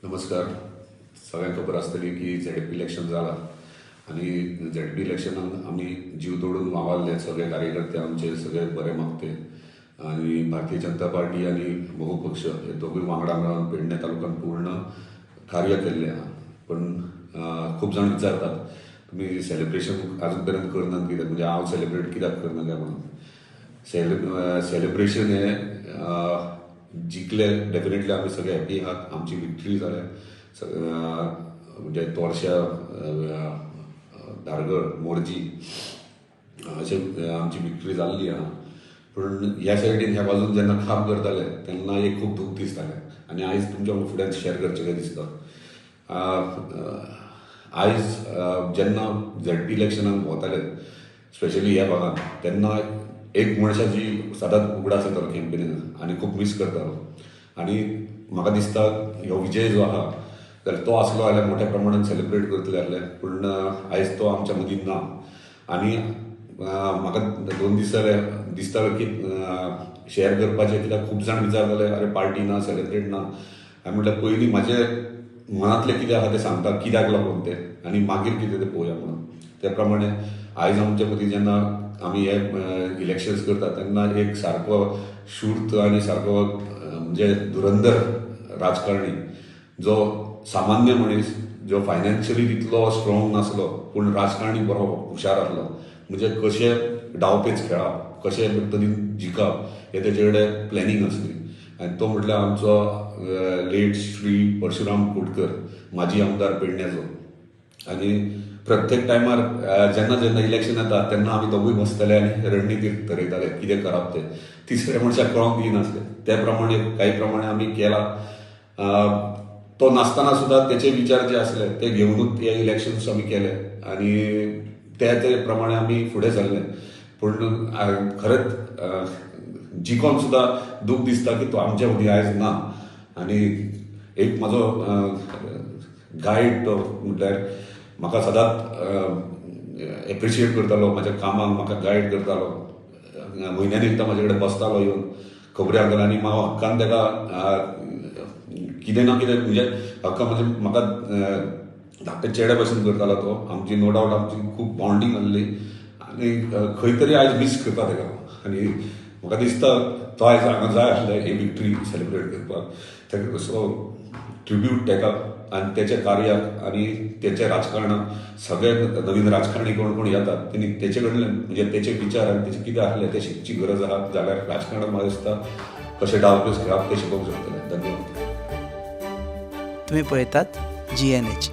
नमस्कार. सगळ्यांक खबर आसतली की ZP इलेक्शन जालां आनी ZP इलेक्शनान आमी जीव तोडून मावारले सगळे कार्यकर्ते आमचे सगळे बरे मागते आनी भारतीय जनता पार्टी आनी बहु पक्ष हे दोगूय वांगडा मेळून पेडणे तालुक्यात पूर्ण कार्य केल्लें आहा. पण खूब जाण विचारतात तुमी सेलिब्रेशन आजून पर्यंत करनात कित्याक, म्हणजे हांव सेलिब्रेट कित्याक करना काय म्हणून. सेलिब्रेशन हे जिखले डेफिनेटली आमी सगळे हॅपी आहात. आमची विक्ट्री जाल्या म्हणजे तोरशा, धारगळ, मोरजी अशे आमची विक्ट्री जाल्ली आहा. पूण ह्या सायडीन ह्या बाजून जेन्ना खाप करताले तेन्ना एक खूब दूख दिसतालें आनी आयज तुमच्या फुड्यान शेअर करचें कशें दिसता. आयज जेन्ना ZP इलेक्शनाक वताले स्पेशली ह्या भागात तेन्ना एक मनशाची सदांच उगडास येतालो कॅम्पेनीन आनी खूब मिस करतालो. आनी म्हाका दिसता ह्यो विजय जो आहा जाल्यार तो आसलो जाल्यार मोठ्या प्रमाणात सेलिब्रेट करतले आसले. पूण आयज तो आमच्या मदीं ना. आनी म्हाका 2 दीस जाले दिसतालो की शेअर करपाचें, कित्याक खूब जाण विचारताले अरे पार्टी ना, सेलिब्रेट ना. हांवें म्हटल्यार पयलीं म्हाजे मनांतलें कितें आहा तें सांगता, कित्याक लागून तें, आनी मागीर कितें तें पळोवया म्हणून. त्या प्रमाणे आयज आमच्या मदीं जेन्ना आमी हे इलेक्शन्स करता तेन्ना एक सारको शूर्त आनी सारको म्हणजे धुरंधर राजकारणी, जो सामान्य मनीस, जो फायनान्शियली तितलो स्ट्रॉंग नासलो पूण राजकारणी बरो हुशार आसलो. म्हणजे कशें डावपेच खेळप, कशे पद्दतीन जिखप हे तेजे कडेन प्लॅनिंग आसली. आनी तो म्हटल्यार आमचो लेट श्री परशुराम कोटकर, माजी आमदार पेडण्याचो. आनी प्रत्येक टायमार जेन्ना जेन्ना इलेक्शन येता तेन्ना आमी दोगूय बसताले आनी रणनिती ठरयताले कितें करप तें. तिसऱ्या मनशाक कळोंक दिनासले. त्या प्रमाणे काही प्रमाणे आमी केला. तो नासतना सुद्धा तेचे विचार जे आसले ते घेवनूच हे इलेक्शन्स आमी केले आनी ते प्रमाणे आमी फुडें सरले. पूण खरेंच जिखोन सुद्धा दूख दिसता की तो आमच्या मदीं आयज ना. आनी एक म्हाजो गायड तो म्हटल्यार म्हाका सदांच एप्रिशिएट करतालो, म्हाज्या कामाक म्हाका गायड करतालो. म्हयन्यानी एकदां म्हाजे कडेन बसतालो येवन खबऱ्यो घालतालो आनी हांव हक्कान ताका कितें ना कितें म्हणजे हक्का म्हणजे म्हाका धाकटे चेडे भशेन करतालो तो. आमची नो डावट आमची खूब बॉन्डिंग आसली आनी खंय तरी आयज मिस करता ताका. आनी म्हाका दिसता तो आयज हांगा जाय आसलें ही विक्ट्री सेलिब्रेट करपाक. ताका कसो ट्रिब्यूट ताका आनी तेच्या कार्याक आनी तेच्या राजकारणाक सगळे नवीन राजकारणी कोण कोण येतात तेणी तेचे कडल्यान म्हणजे तेचे विचार आनी तेचे कितें आसलें ते शिकची गरज आहा. जाल्यार राजकारणाक म्हाका दिसता कशें डावपेच खेळप ते शिकोवंक शकतले. धन्यवाद. तुम्ही पळयतात GNH.